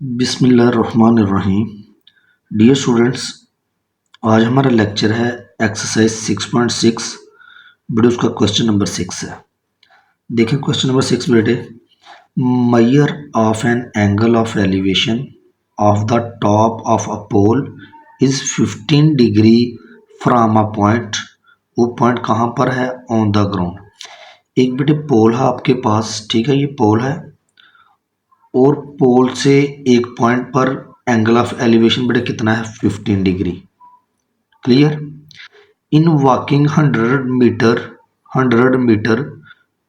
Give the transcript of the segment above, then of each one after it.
बिस्मिल्लाहिर्रहमानिर्रहीम। Dear students, आज हमारा लेक्चर है एक्सरसाइज 6.6। बेटे उसका क्वेश्चन नंबर 6 है। देखें क्वेश्चन नंबर 6 बेटे, measure of an angle of elevation of the top of a pole is 15 degree from a point. वो पॉइंट कहाँ पर है? On the ground. एक बेटे पोल है आपके पास, ठीक है, ये पोल है और पोल से एक पॉइंट पर एंगल ऑफ एलिवेशन बेटा कितना है? 15 degree. Clear? In walking 100 metre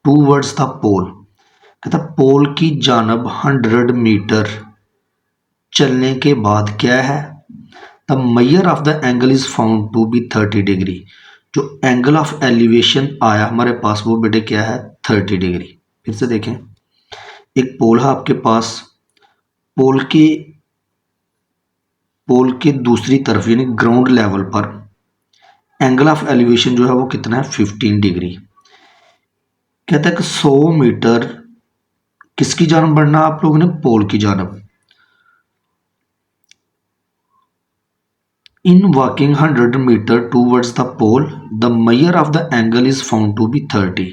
towards the pole, कहता पोल की जानब 100 मीटर चलने के बाद क्या है? The measure of the angle is found to be 30 degree. जो एंगल ऑफ एलिवेशन आया हमारे पास वो बेटे क्या है? 30 डिग्री। फिर से देखें, एक पोल है आपके पास, पोल के दूसरी तरफ यानी ग्राउंड लेवल पर एंगल ऑफ एलिवेशन जो है वो कितना है? 15 डिग्री। कहता है कि 100 मीटर किसकी जानब बढ़ना आप लोगों ने? पोल की जानब। In walking 100 metre towards the pole the measure of the angle is found to be 30।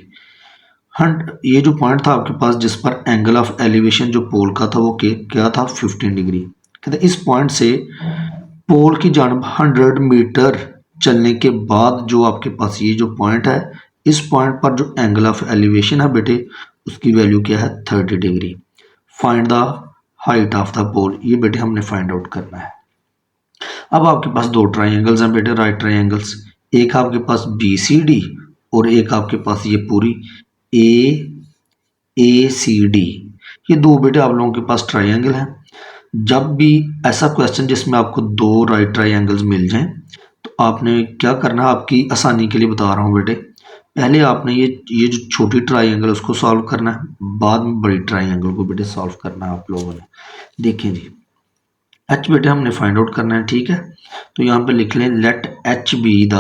ये जो पॉइंट था आपके पास जिस पर एंगल ऑफ एलिवेशन जो पोल का था वो क्या था? 15 डिग्री। कहते इस पॉइंट से पोल की जानब 100 मीटर चलने के बाद जो आपके पास ये जो पॉइंट है, इस पॉइंट पर जो एंगल ऑफ एलिवेशन है बेटे उसकी वैल्यू क्या है? 30 degree. Find the height of the pole, ये बेटे हमने फाइंड आउट करना है। अब आपके पास दो ट्राइंगल्स हैं बेटे, राइट ट्राइंगल्स। एक आपके पास BCD और एक आपके पास ये पूरी AACD। ये दो बेटे आप लोगों के पास ट्राइंगल हैं। जब भी ऐसा क्वेश्चन जिसमें आपको दो राइट ट्राइंगल्स मिल जाएं तो आपने क्या करना है, आपकी आसानी के लिए बता रहा हूँ बेटे, पहले आपने ये जो छोटी ट्राइंगल उसको सॉल्व करना है, बाद में बड़ी ट्राइंगल को बेटे सॉल्व करना है आप लोगों ने। देखिए जी, एच बेटे हमने फाइंड आउट करना है, ठीक है। तो यहाँ पे लिख लें let H be the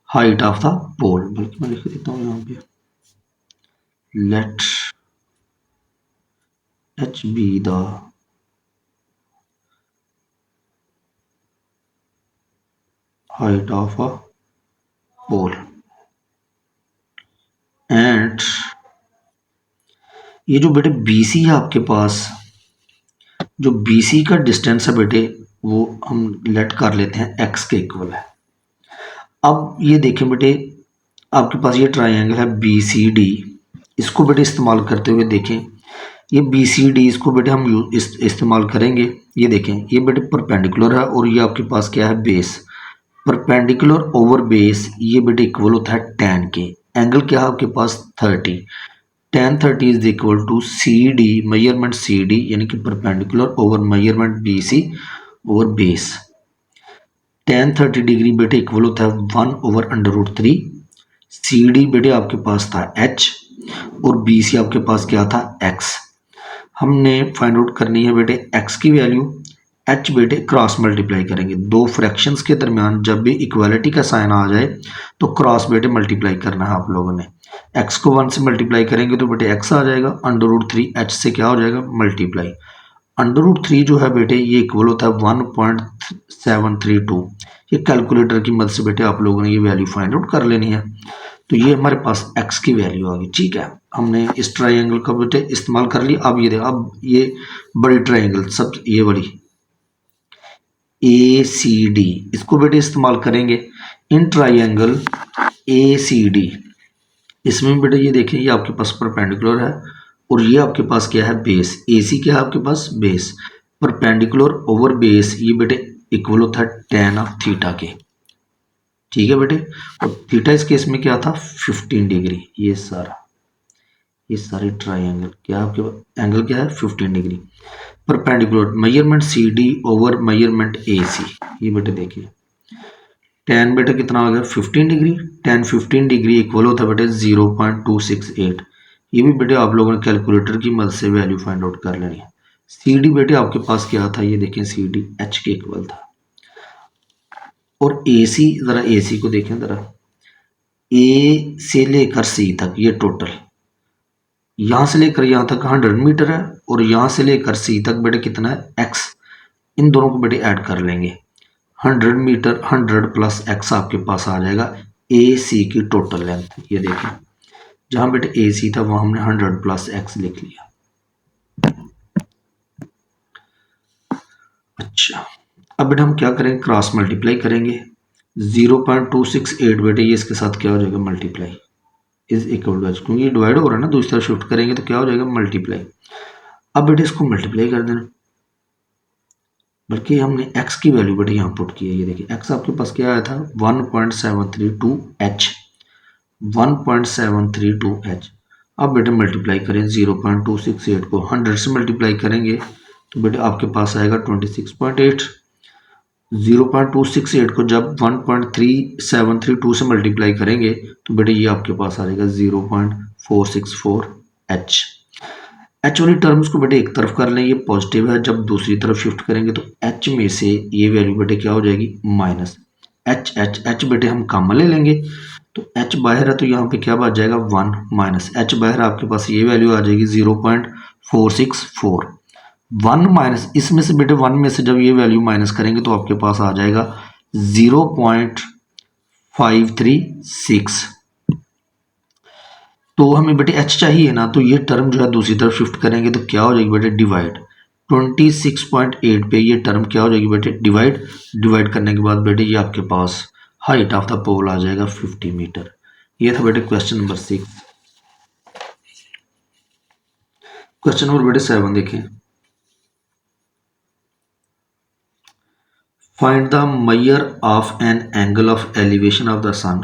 height of the pole, बल्कि मैं लिख देता हूँ यहाँ पे let H be the height of a pole and ये जो बेटे BC है आपके पास, जो BC का डिस्टेंस है बेटे वो हम लेट कर लेते हैं x के इक्वल है। अब ये देखें बेटे, आपके पास ये ट्राइंगल है BCD, इसको बेटे इस्तेमाल करते हुए देखें, ये BCD इसको बेटे हम इस्तेमाल करेंगे। ये देखें, ये बेटे परपेंडिकुलर है और ये आपके पास क्या है? बेस। परपेंडिकुलर ओवर बेस ये बेटे इक्वल होता है tan के। एंगल क्या है आपके पास? 30। tan 30 is equal to CD, measurement CD यानी कि perpendicular over measurement BC over base. tan 30 degree बेटे इक्वल होता है 1/√3। CD बेटे आपके पास था H और BC आपके पास क्या था? X। हमने फाइंड आउट करनी है बेटे x की वैल्यू। h बेटे क्रॉस मल्टीप्लाई करेंगे, दो फ्रैक्शंस के दरमियान जब भी इक्वालिटी का साइन आ जाए तो क्रॉस बेटे मल्टीप्लाई करना है आप लोगों ने। x को 1 से मल्टीप्लाई करेंगे तो बेटे x आ जाएगा, √3 h से क्या हो जाएगा? मल्टीप्लाई। √3 जो है बेटे ये इक्वल होता है 1.732। ये कैलकुलेटर की मदद से बेटे आप लोगों ने ये वैल्यू फाइंड आउट कर लेनी है। तो ये हमारे पास x की वैल्यू आ गई, ठीक है। हमने इस ट्राइंगल का बेटे इस्तेमाल कर लिया। अब ये देखो, अब ये बड़ी ट्राइंगल सब ये बड़ी ACD इसको बेटे इस्तेमाल करेंगे। इन ट्राइंगल ACD इसमें बेटे ये देखें, ये आपके पास परपेंडिकुलर है और ये आपके पास क्या है? बेस। AC क्या है आपके पास? बेस। परपेंडिकुलर ओवर बेस ये बेटे इक्वल होता है tan ऑफ थीटा के, ठीक है बेटे। और थीटा इस केस में क्या था? 15 डिग्री। ये सारी ट्राइंगल क्या आपके एंगल क्या है? 15 degree. Perpendicular measurement CD over measurement AC, ये बेटे देखिए tan बेटे कितना हो गया? 15 डिग्री। tan 15 डिग्री इक्वल होता है बेटे 0.268। ये भी बेटे आप लोगों ने कैलकुलेटर की मदद से वैल्यू फाइंड आउट कर लेनी है। CD बेटे आपके पास क्या था? ये देखें CD H के इक्वल था। और AC, जरा AC को देखें जरा, A से लेकर C तक ये टोटल यहाँ से लेकर यहाँ तक 100 मीटर है और यहाँ से लेकर सी तक बेटे कितना है x। इन दोनों को बेटे ऐड कर लेंगे, 100 मीटर 100 प्लस x आपके पास आ जाएगा ए सी की टोटल लेंथ। ये देखें जहाँ बेटे ए सी था वहाँ हमने 100 प्लस x लिख लिया। अच्छा, अब बेटा हम क्या करेंगे, क्रॉस मल्टीप्लाई करेंगे। 0.268 बेटे ये इसके साथ क्या हो जाएगा, मल्टीप्लाई इज इक्वल टू, क्योंकि ये डिवाइड हो रहा है ना, दूसरी तरफ शिफ्ट करेंगे तो क्या हो जाएगा, मल्टीप्लाई। अब बेटे इसको मल्टीप्लाई कर देना, बल्कि हमने x की वैल्यू बेटे यहाँ पुट की है। ये देखिए x आपके पास क्या आया था, 1.732 h, 1.732 h। अब बेटे मल्टीप्लाई करें 0.268 को 100 से मल्टीप्लाई करेंगे तो बेटे आपके पास आएगा 26.8। 0.268 को जब 1.3732 से मल्टीप्लाई करेंगे तो बेटे ये आपके पास आ जाएगा 0.464 h। एच वाली टर्म्स को बेटे एक तरफ कर लें, ये पॉजिटिव है, जब दूसरी तरफ शिफ्ट करेंगे तो एच में से ये वैल्यू बेटे क्या हो जाएगी, माइनस एच। एच बेटे हम कॉमन ले लेंगे तो एच बाहर है तो यहाँ पे क्या बच जाएगा 1, माइनस एच बाहर आपके पास ये वैल्यू आ जाएगी 0.464। 1 माइनस इसमें से बेटे 1 में से जब ये वैल्यू माइनस करेंगे तो आपके पास आ जाएगा 0.536। तो हमें बेटे एच चाहिए ना, तो ये टर्म जो है दूसरी तरफ शिफ्ट करेंगे तो क्या हो जाएगी बेटे, डिवाइड 26.8 पे ये टर्म क्या हो जाएगी बेटे, डिवाइड करने के बाद बेटे ये आपके पास हाइट ऑफ द पोल आ जाएगा 50 मीटर। ये था बेटे क्वेश्चन नंबर 6। क्वेश्चन नंबर बेटे 7 देखें, find the measure of an angle of elevation of the sun.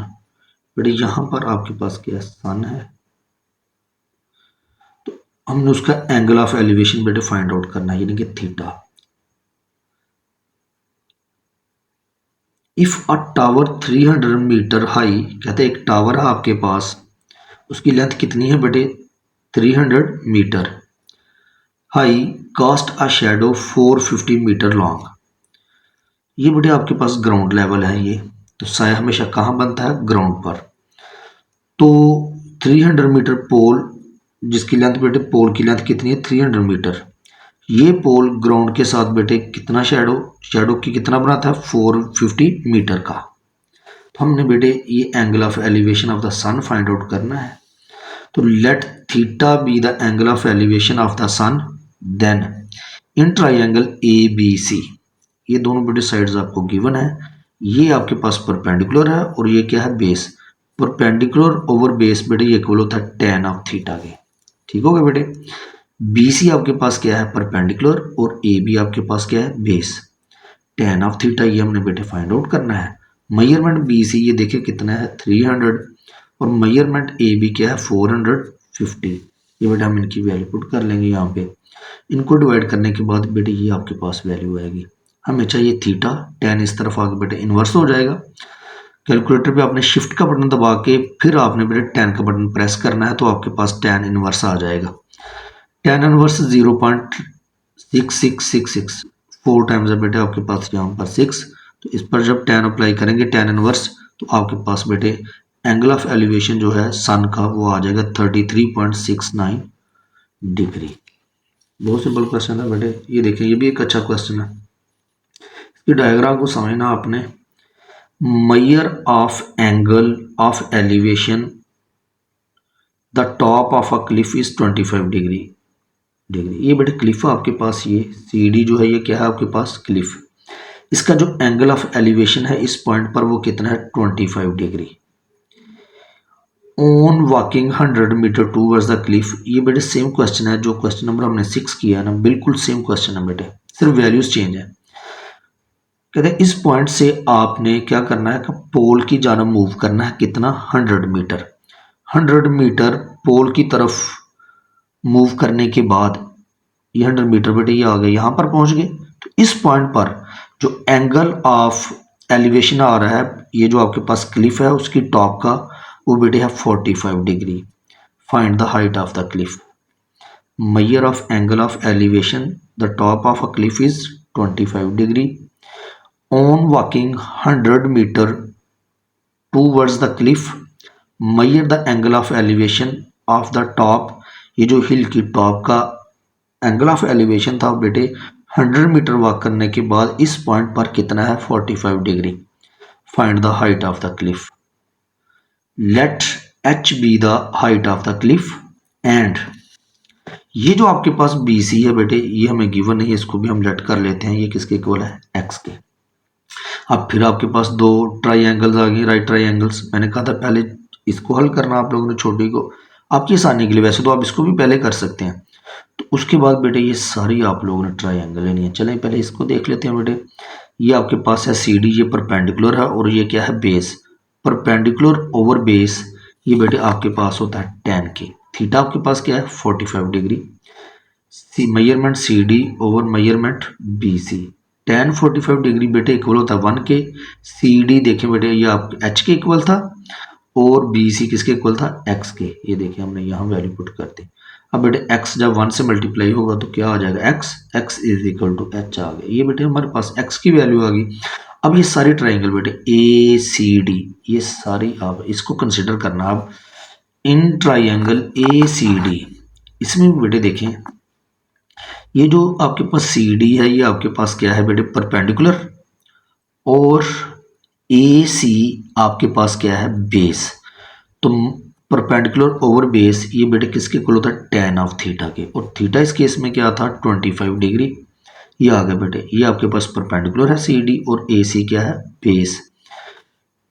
बेटे यहां पर आपके पास क्या सन है, हमने उसका एंगल ऑफ एलिवेशन बेटे फाइंड आउट करना है, यानी कि theta. If a tower 300 metre high, कहते हैं एक टावर है आपके पास, उसकी लेंथ कितनी है बेटे, 300 metre high, cast a shadow 450 metre long. ये बेटे आपके पास ग्राउंड लेवल है, ये तो साया हमेशा कहाँ बनता है, ग्राउंड पर। तो 300 मीटर पोल, जिसकी लेंथ बेटे, पोल की लेंथ कितनी है 300 मीटर। ये पोल ग्राउंड के साथ बेटे कितना शेडो की कितना बनाता है, 450 मीटर का। तो हमने बेटे ये angle of elevation of the sun find out करना है। तो let theta be the angle of elevation of the sun, then in triangle A B C, ये दोनों बेटे साइड्स आपको गिवन है। ये आपके पास परपेंडिकुलर है और ये क्या है, बेस। परपेंडिकुलर ओवर बेस बेटे ये इक्वल होता है tan ऑफ थीटा के। ठीक हो गया बेटे। बी सी आपके पास क्या है, परपेंडिकुलर, और ए बी आपके पास क्या है, बेस। tan ऑफ थीटा ये हमने बेटे फाइंड आउट करना है। मेजरमेंट बी सी ये देखिए कितना है 300 और मेजरमेंट ए बी क्या है 450। ये बेटा हम इनकी वैल्यू पुट कर लेंगे यहाँ पे। इनको डिवाइड करने के बाद बेटे ये आपके पास वैल्यू आएगी। हमें चाहिए थीटा, tan इस तरफ आगे बेटे इन्वर्स हो जाएगा। कैलकुलेटर पे आपने शिफ्ट का बटन दबा के फिर आपने बेटे tan का बटन प्रेस करना है तो आपके पास tan इन्वर्स आ जाएगा। tan इन्वर्स 0.6666 4 टाइम्स है बेटे आपके पास यहाँ पर 6। तो इस पर जब tan अप्लाई करेंगे tan इन्वर्स तो आपके पास बेटे एंगल ऑफ एलिवेशन जो है सन का वो आ जाएगा 33.69 डिग्री। बहुत सिंपल क्वेश्चन है बेटे। ये देखें ये भी एक अच्छा क्वेश्चन है। इसकी डायग्राम को समझना आपने। Major of angle of elevation the top of a cliff is 25 degree. ये बेटे क्लिफ है आपके पास, ये सी डी जो है ये क्या है आपके पास, क्लिफ। इसका जो एंगल ऑफ एलिवेशन है इस पॉइंट पर वो कितना है 25 degree. On walking 100 metre towards the cliff, ये बेटे सेम क्वेश्चन है जो क्वेश्चन नंबर हमने 6 किया है ना, बिल्कुल सेम क्वेश्चन है बेटे, सिर्फ वैल्यूज चेंज है। कहते हैं इस पॉइंट से आपने क्या करना है कि पोल की जानब मूव करना है, कितना 100 मीटर। 100 मीटर पोल की तरफ मूव करने के बाद ये 100 मीटर बेटे ये आ गए यहाँ पर पहुंच गए। तो इस पॉइंट पर जो एंगल ऑफ एलिवेशन आ रहा है, ये जो आपके पास क्लिफ है उसकी टॉप का वो बेटे है 45 degree. Find the height of the cliff. Measure of angle of elevation the top of a cliff is 25 degree. On walking 100 metre towards the cliff, measure the angle of elevation of the top, ये जो हिल की top का angle of elevation था बेटे 100 metre walk करने के बाद इस पॉइंट पर कितना है 45 degree. Find the height of the cliff. Let H be the height of the cliff and ये जो आपके पास बी सी है बेटे ये हमें गिवन नहीं है, इसको भी हम लेट कर लेते हैं। ये किसके इक्वल है एक्स के। अब फिर आपके पास दो ट्राइंगल्स आ गए, राइट ट्राइंगल्स। मैंने कहा था पहले इसको हल करना आप लोगों ने छोटी को, आपकी आसानी के लिए। वैसे तो आप इसको भी पहले कर सकते हैं। तो उसके बाद बेटे ये सारी आप लोगों ने ट्राइंगल लेनी है। चलें पहले इसको देख लेते हैं बेटे। ये आपके पास है सी डी, ये परपेंडिकुलर है और ये क्या है बेस। परपेंडिकुलर ओवर बेस ये बेटे आपके पास होता है टेन के। थीटा आपके पास क्या है 45 degree. Measurement C D over measurement B C. Tan 45 degree बेटे इक्वल होता है 1 के। सी डी देखें बेटे ये आप एच के इक्वल था और बी सी किसके इक्वल था एक्स के। ये देखिए हमने यहाँ वैल्यू पुट कर दी। अब बेटे एक्स जब 1 से मल्टीप्लाई होगा तो क्या आ जाएगा x, x is equal to h आ गया। ये बेटे हमारे पास एक्स की वैल्यू आ गई। अब ये सारी ट्राइंगल बेटे ए सी डी ये सारी आप इसको कंसिडर करना। अब इन ट्राइंगल ए सी डी इसमें भी बेटे देखें ये जो आपके पास सी डी है ये आपके पास क्या है बेटे परपेंडिकुलर और ए सी आपके पास क्या है बेस। तो परपेंडिकुलर ओवर बेस ये बेटे किसके इक्वल होता है टेन ऑफ थीटा के। और थीटा इस केस में क्या था 25 डिग्री। ये आ गया बेटे ये आपके पास परपेंडिकुलर है सी डी और ए सी क्या है बेस।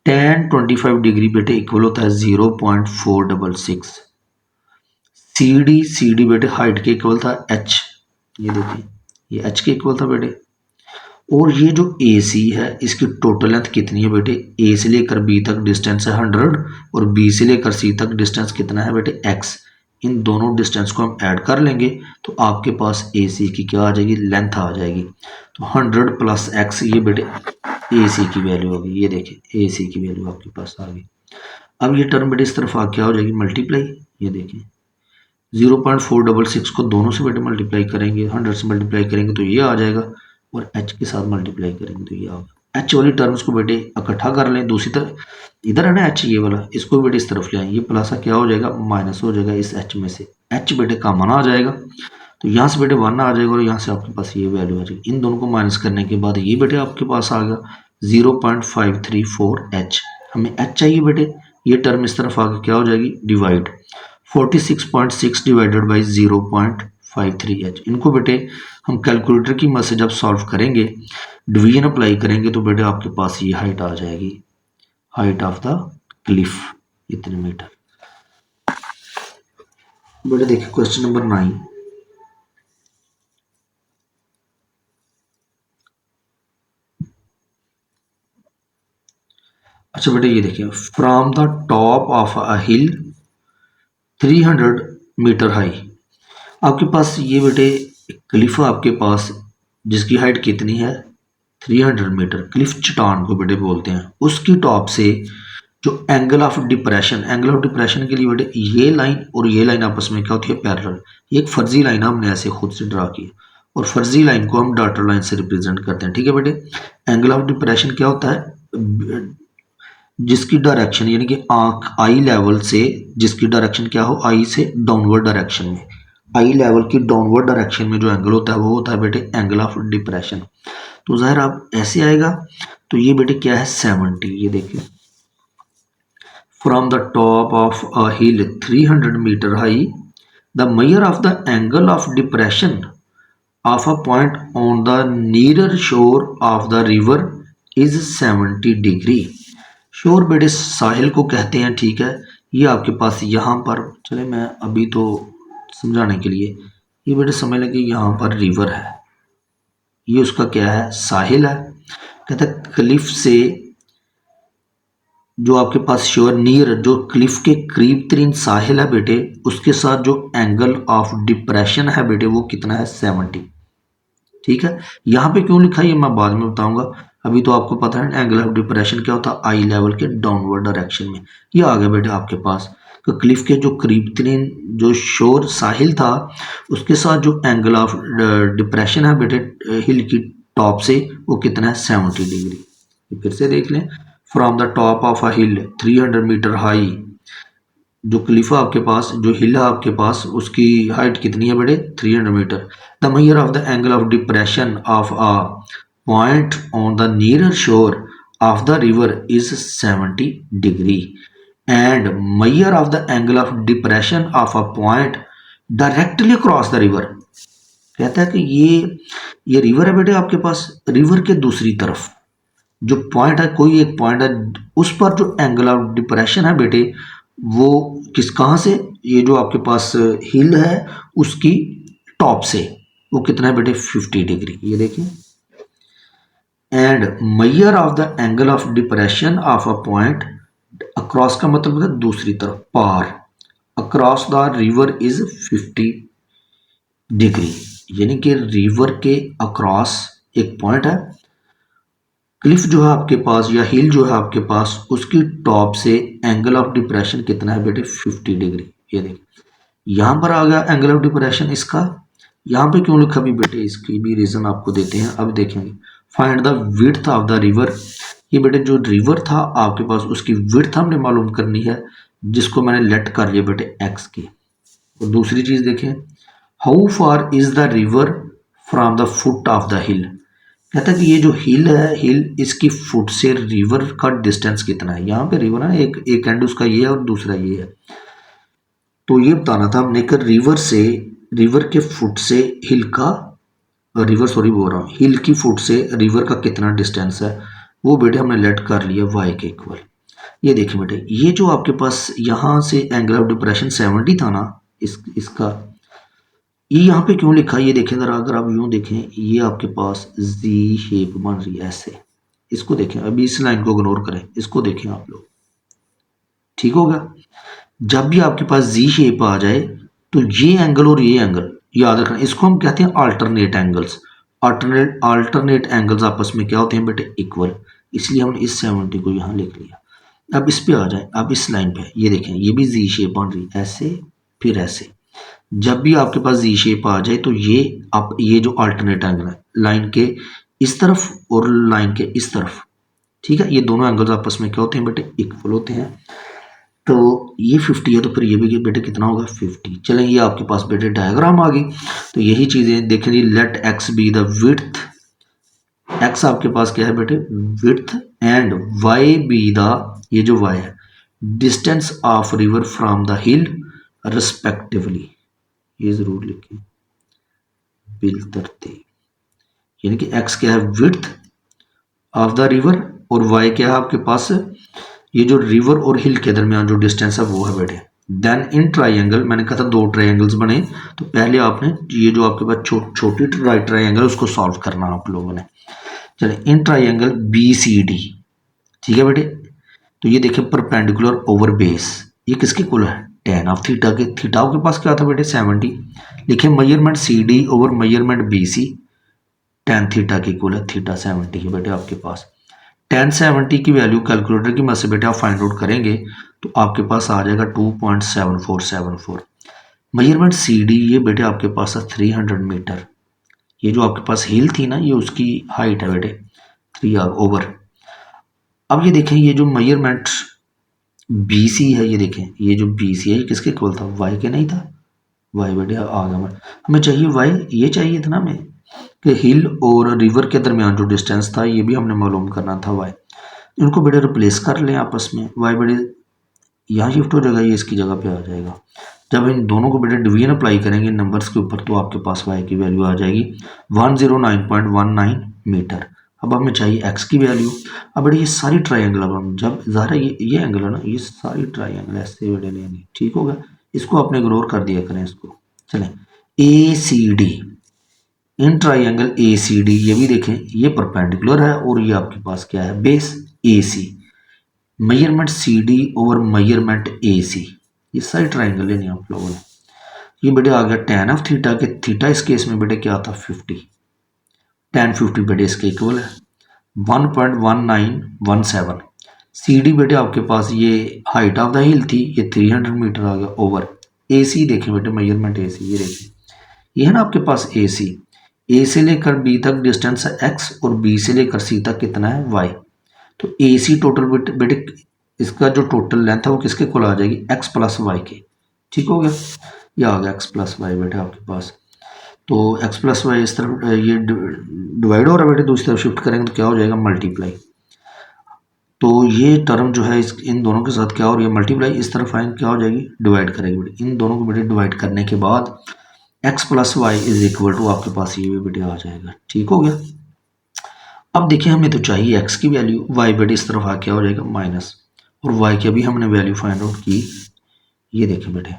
टेन 25 डिग्री बेटे इक्वल होता है 0.466। सी डी बेटे हाइट के इक्वल था एच। ये देखिए ये एच के इक्वल था बेटे। और ये जो ए सी है इसकी टोटल लेंथ कितनी है बेटे, ए से लेकर बी तक डिस्टेंस है 100 और बी से लेकर सी तक डिस्टेंस कितना है बेटे एक्स। इन दोनों डिस्टेंस को हम ऐड कर लेंगे तो आपके पास ए सी की क्या आ जाएगी लेंथ आ जाएगी। तो 100 प्लस एक्स ये बेटे ए सी की वैल्यू होगी। ये देखिए ए सी की वैल्यू आपके पास आ गई। अब ये टर्म बेटे इस तरफ आ क्या हो जाएगी मल्टीप्लाई। ये देखिए 0.466 को दोनों से बेटे मल्टीप्लाई करेंगे, 100 से मल्टीप्लाई करेंगे तो ये आ जाएगा और h के साथ मल्टीप्लाई करेंगे तो ये आएगा। h वाली टर्म्स को बेटे इकट्ठा कर लें दूसरी तरफ, इधर है ना h ये वाला, इसको बेटे इस तरफ ले आए। ये प्लस क्या हो जाएगा माइनस हो जाएगा इस h में से। h बेटे कॉमन आ जाएगा तो यहाँ से बेटे 1 आ जाएगा और यहाँ से आपके पास ये वैल्यू आ जाएगी। इन दोनों को माइनस करने के बाद ये बेटे आपके पास आ गया 0.534h। हमें h चाहिए बेटे। ये टर्म इस तरफ आगे क्या हो जाएगी डिवाइड 46.6 डिवाइडेड बाई 0.53h। इनको बेटे हम कैलकुलेटर की मदद से जब सॉल्व करेंगे डिवीजन अप्लाई करेंगे तो बेटे आपके पास ये हाइट आ जाएगी, हाइट ऑफ द क्लिफ इतने मीटर। बेटे देखिए क्वेश्चन नंबर 9। अच्छा बेटे ये देखिए from the top of a hill 300 metre high. आपके पास ये बेटे क्लिफ आपके पास जिसकी हाइट कितनी है 300 मीटर। क्लिफ चट्टान को बेटे बोलते हैं। उसकी टॉप से जो angle of depression, angle of depression के लिए बेटे ये लाइन और ये लाइन आपस में क्या होती है पैरेलल। ये एक फर्जी लाइन हमने ऐसे खुद से ड्रा की और फर्जी लाइन को हम डॉटर लाइन से रिप्रेजेंट करते हैं। ठीक है बेटे। एंगल ऑफ डिप्रेशन क्या होता है जिसकी डायरेक्शन यानी कि आंख आई लेवल से, जिसकी डायरेक्शन क्या हो आई से डाउनवर्ड डायरेक्शन में, आई लेवल की डाउनवर्ड डायरेक्शन में जो एंगल होता है वो होता है बेटे एंगल ऑफ डिप्रेशन। तो जाहिर आप ऐसे आएगा तो ये बेटे क्या है 70। ये देखिए from the top of a hill 300 metre high the measure of the angle of depression of a point on the near shore of the river is 70 degree. Shore बेटे साहिल को कहते हैं। ठीक है। ये आपके पास यहाँ पर चले मैं अभी तो समझाने के लिए ये बेटे समझ लें कि यहाँ पर रिवर है, ये उसका क्या है साहिल है। कहता है क्लिफ से जो आपके पास शोर नियर जो क्लिफ के करीब तरीन साहिल है बेटे उसके साथ जो एंगल ऑफ डिप्रेशन है बेटे वो कितना है 70। ठीक है। यहाँ पे क्यों लिखा है ये मैं बाद में बताऊंगा। अभी तो आपको पता है एंगल ऑफ डिप्रेशन क्या होता है आई लेवल के डाउनवर्ड डायरेक्शन में। ये आ गया बेटे आपके पास तो क्लिफ के जो करीब तरीन जो शोर साहिल था उसके साथ जो एंगल ऑफ डिप्रेशन है बेटे हिल की टॉप से वो कितना है 70 डिग्री। फिर से देख लें from the top of a hill 300 metre high जो क्लिफ है आपके पास, जो हिल है आपके पास, उसकी हाइट कितनी है बेटे 300 metre. The measure of the angle of depression of a point on the near shore of the river is 70 degree and measure of the angle of depression of a point directly across the river. कहता है कि ये river है बेटे आपके पास, river के दूसरी तरफ जो पॉइंट है, कोई एक पॉइंट है, उस पर जो एंगल ऑफ डिप्रेशन है बेटे वो कहाँ से, ये जो आपके पास हिल है उसकी टॉप से, वो कितना है बेटे 50 डिग्री। ये देखिए, and measure of the angle of depression of a point across का मतलब है दूसरी तरफ, पार across the river is 50 degree, यानी कि रिवर के अक्रॉस एक पॉइंट है, क्लिफ जो है आपके पास या हिल जो है आपके पास, उसकी टॉप से एंगल ऑफ डिप्रेशन कितना है बेटे 50 डिग्री। ये देखिए यहाँ पर आ गया एंगल ऑफ डिप्रेशन इसका। यहाँ पे क्यों लिखा भी बेटे, इसकी भी रीजन आपको देते हैं, अब देखेंगे। Find the width of the river, ये बेटे जो रिवर था आपके पास उसकी विड्थ हमने मालूम करनी है, जिसको मैंने लेट कर लिया बेटे एक्स की। और दूसरी चीज देखें, how far is the river from the foot of the हिल। कहता है कि ये जो हिल है, हिल इसकी फुट से रिवर का डिस्टेंस कितना है। यहाँ पे रिवर है, एक एंड उसका ये है और दूसरा ये है, तो ये बताना था हमने कि रिवर के फुट से हिल का, रिवर सॉरी बोल रहा हूँ, हिल की फुट से रिवर का कितना डिस्टेंस है, वो बेटे हमने लेट कर लिया वाई के इक्वल। ये देखिए बेटे, ये जो आपके पास यहाँ से एंगल ऑफ डिप्रेशन 70 था ना, इसका ये यहाँ पे क्यों लिखा है ये देखें जरा, अगर आप यूं देखें, ये आपके पास जी शेप बन रही है ऐसे, इसको देखें, अभी इस लाइन को इग्नोर करें, इसको देखें आप लोग, ठीक होगा। जब भी आपके पास जी शेप आ जाए तो ये एंगल और ये एंगल याद रखना, इसको हम कहते हैं अल्टरनेट एंगल्स। अल्टरनेट एंगल्स आपस में क्या होते हैं बेटे, इक्वल, इसलिए हमने इस 70 को यहाँ लिख लिया। अब इस पे आ जाए, अब इस लाइन पे ये देखें, ये भी जी शेप बन रही है ऐसे फिर ऐसे। जब भी आपके पास जी शेप आ जाए तो ये आप ये जो अल्टरनेट एंगल है लाइन के इस तरफ और लाइन के इस तरफ, ठीक है, ये दोनों एंगल्स आपस में क्या होते हैं बेटे, इक्वल होते हैं। तो ये 50 है तो फिर ये भी बेटे कितना होगा 50। चलें, ये आपके पास बेटे डायग्राम आ गई। तो यही चीजें देखें जी, let x be the width, x आपके पास क्या है बेटे width, and y be the, ये जो वाई है distance of river from the hill respectively, ये जरूर लिखें बिल तरतीब, यानी कि x क्या है विड्थ ऑफ द रिवर और y क्या है आपके पास, ये जो रिवर और हिल के दरमियान जो डिस्टेंस है वो है बेटे। देन इन ट्राइंगल, मैंने कहा था दो ट्राइंगल्स बने, तो पहले आपने ये जो आपके पास छोटी राइट ट्राइंगल उसको सॉल्व करना आप लोगों ने। चले, in triangle B C D, ठीक है बेटे, तो ये देखिए परपेंडिकुलर ओवर बेस, ये किसके इक्वल है tan ऑफ थीटा के, थीटा के पास क्या था बेटे 70, लिखे measurement C D over measurement B C, tan theta की इक्वल है थीटा 70 है बेटे आपके पास। tan 70 की वैल्यू कैलकुलेटर की मदद से बेटे आप फाइंड आउट करेंगे तो आपके पास आ जाएगा 2.7474। मेजरमेंट सी डी ये बेटे आपके पास है 300 मीटर, ये जो आपके पास हिल थी ना ये उसकी हाइट है बेटे 3 ओवर। अब ये देखें, ये जो मेजरमेंट बी सी है, ये देखें ये जो बी सी है ये किसके इक्वल था, वाई के नहीं था, वाई बेटे आ गया हमें चाहिए वाई, ये चाहिए था ना हमें कि हिल और रिवर के दरमियान जो डिस्टेंस था ये भी हमने मालूम करना था वाई। इनको बेटे रिप्लेस कर लें आपस में, वाई बेटे यहाँ शिफ्ट हो जाएगा, ये इसकी जगह पे आ जाएगा। जब इन दोनों को बेटे डिवीजन अप्लाई करेंगे नंबर्स के ऊपर तो आपके पास वाई की वैल्यू आ जाएगी 109.19 मीटर। अब हमें चाहिए एक्स की वैल्यू। अब बेटे ये सारी ट्राइंगल, अब जब ज़ाहिर है ये एंगल है ना, ये सारी ट्राइंगल ऐसे बेटे लेंगे, ठीक होगा, इसको आपने इग्नोर कर दिया करें इसको। चलें, A C D, in triangle A C D, ये भी देखें ये परपेंडिकुलर है और ये आपके पास क्या है base A C, measurement C D over measurement A C, ये सारी ट्राइंगल लेनी आप लोगों ने। ये बेटे आ गया tan ऑफ थीटा के, थीटा इस केस में बेटे क्या था 50, tan 50 बेटे इसके इक्वल है 1.1917। सी डी बेटे आपके पास ये हाइट ऑफ द हिल थी, ये 300 मीटर आ गया ओवर ए सी, देखें बेटे मेजरमेंट ए सी, ये देखें ये है ना आपके पास ए सी, ए से लेकर बी तक डिस्टेंस है एक्स और बी से लेकर सी तक कितना है वाई। तो ए सी टोटल बेटे इसका जो टोटल लेंथ है वो किसके इक्वल आ जाएगी, एक्स प्लस वाई के। ठीक हो गया, ये आ गया एक्स प्लस वाई बेटे आपके पास। तो एक्स प्लस वाई इस तरफ ये डिवाइड हो रहा है बेटे, दूसरी तरफ शिफ्ट करेंगे तो क्या हो जाएगा, मल्टीप्लाई। तो ये टर्म जो है इस इन दोनों के साथ क्या हो रही है, मल्टीप्लाई। इस तरफ आएंगे क्या हो जाएगी, डिवाइड करेंगे बेटे। इन दोनों को बेटे डिवाइड करने के बाद X plus Y is equal to आपके पास ये भी बेटे आ जाएगा। ठीक हो गया। अब देखिए हमें तो चाहिए एक्स की वैल्यू, वाई बेटे इस तरफ आ क्या हो जाएगा माइनस, और वाई की अभी हमने वैल्यू फाइंड आउट की, ये देखें बेटे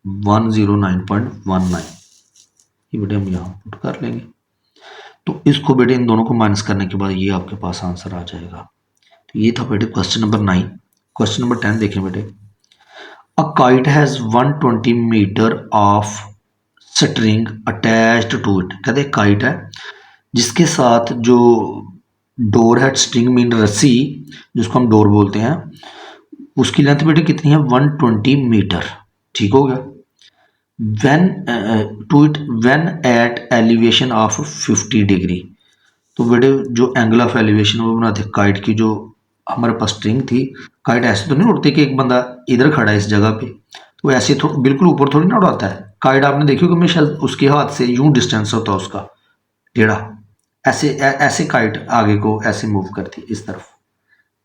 109.19, ये बेटे हम यहाँ पुट कर लेंगे। तो इसको बेटे इन दोनों को माइनस करने के बाद ये आपके पास आंसर आ जाएगा। तो ये था बेटे क्वेश्चन नंबर 9। क्वेश्चन नंबर 10 देखें बेटे, a kite has 120 metre of string attached to it. कहते काइट है जिसके साथ जो डोर है, स्ट्रिंग मीन रस्सी जिसको हम डोर बोलते हैं, उसकी लेंथ बेटे कितनी है, 120 मीटर। ठीक हो गया। when to it when at elevation of 50 degree. तो बेटे जो एंगल ऑफ एलिवेशन वो बनाते काइट की, जो हमारे पास स्ट्रिंग थी, काइट ऐसे तो नहीं उड़ती कि एक बंदा इधर खड़ा है इस जगह पे तो ऐसे बिल्कुल ऊपर थोड़ी ना उड़ाता है। काइट आपने देखी होगी हमेशा उसके हाथ से यूं डिस्टेंस होता है उसका टेढ़ा, ऐसे ऐसे काइट आगे को ऐसे मूव करती है इस तरफ।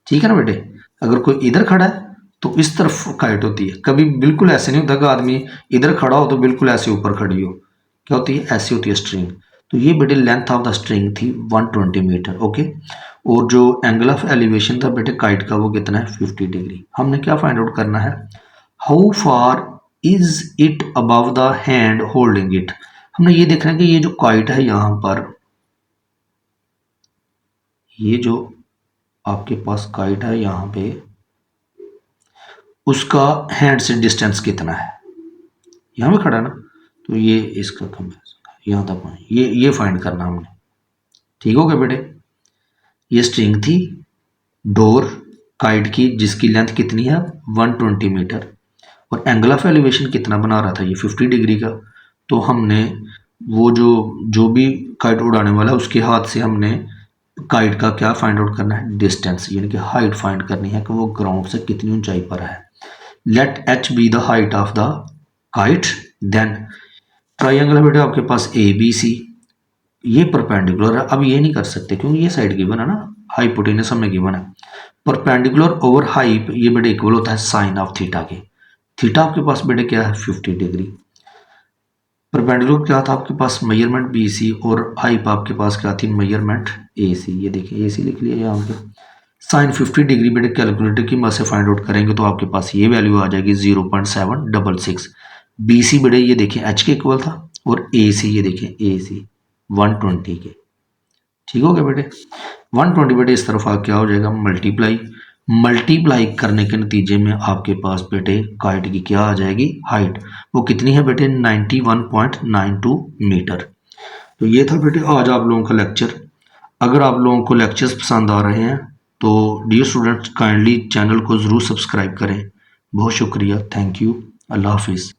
ठीक है ना बेटे, अगर कोई इधर खड़ा है तो इस तरफ काइट होती है, कभी बिल्कुल ऐसे नहीं होता कि आदमी इधर खड़ा हो तो बिल्कुल ऐसे ऊपर खड़ी हो, क्या होती है, ऐसी होती है स्ट्रिंग। तो ये बेटे लेंथ ऑफ द स्ट्रिंग थी 120 मीटर। ओके, और जो एंगल ऑफ एलिवेशन था बेटे काइट का वो कितना है, 50 डिग्री। हमने क्या फाइंड आउट करना है, how far is it above the hand holding it. हमने ये देखना है कि ये जो काइट है यहाँ पर, ये जो आपके पास काइट है यहाँ पे, उसका हैंड से डिस्टेंस कितना है, यहाँ पे खड़ा ना, तो ये इसका कंपेरिजन यहाँ तक ये फाइंड करना हमने। ठीक हो गया बेटे, ये स्ट्रिंग थी डोर काइट की जिसकी लेंथ कितनी है 120 मीटर, और एंगल ऑफ एलिवेशन कितना बना रहा था ये 50 डिग्री का। तो हमने वो जो भी काइट उड़ाने वाला है उसके हाथ से हमने काइट का क्या फाइंड आउट करना है, डिस्टेंस यानी कि हाइट फाइंड करनी है कि वो ग्राउंड से कितनी ऊंचाई पर है। Let H be the height of the kite, then triangle है बेटे आपके पास ए बी सी, ये परपेंडिकुलर है। अब ये नहीं कर सकते क्योंकि ये साइड गिवन है ना, हाइपोटेनस हमें गिवन है। परपेंडिकुलर ओवर हाइप ये बेटे इक्वल होता है साइन ऑफ थीटा के। थीटा आपके पास बेटे क्या है, 50 डिग्री। परपेंडिकुलर क्या था आपके पास, मेजरमेंट बी सी, और हाइप आपके पास क्या थी, मेजरमेंट ए सी। ये देखिए ए सी लिख लिया यहाँ पे। साइन 50 डिग्री बेटे कैलकुलेटर की मदद से फाइंड आउट करेंगे तो आपके पास ये वैल्यू आ जाएगी 0.766। बी सी बेटे ये देखिए एच के इक्वल था, और ए सी ये देखिए ए सी 120 के। ठीक हो गया बेटे, 120 बेटे इस तरफ आ क्या हो जाएगा, मल्टीप्लाई। मल्टीप्लाई करने के नतीजे में आपके पास बेटे काइट की क्या आ जाएगी, हाइट, वो कितनी है बेटे 91.92 मीटर। तो ये था बेटे आज आप लोगों का लेक्चर। अगर आप लोगों को लेक्चर्स पसंद आ रहे हैं तो डियर स्टूडेंट्स काइंडली चैनल को ज़रूर सब्सक्राइब करें। बहुत शुक्रिया, थैंक यू, अल्लाह हाफिज़।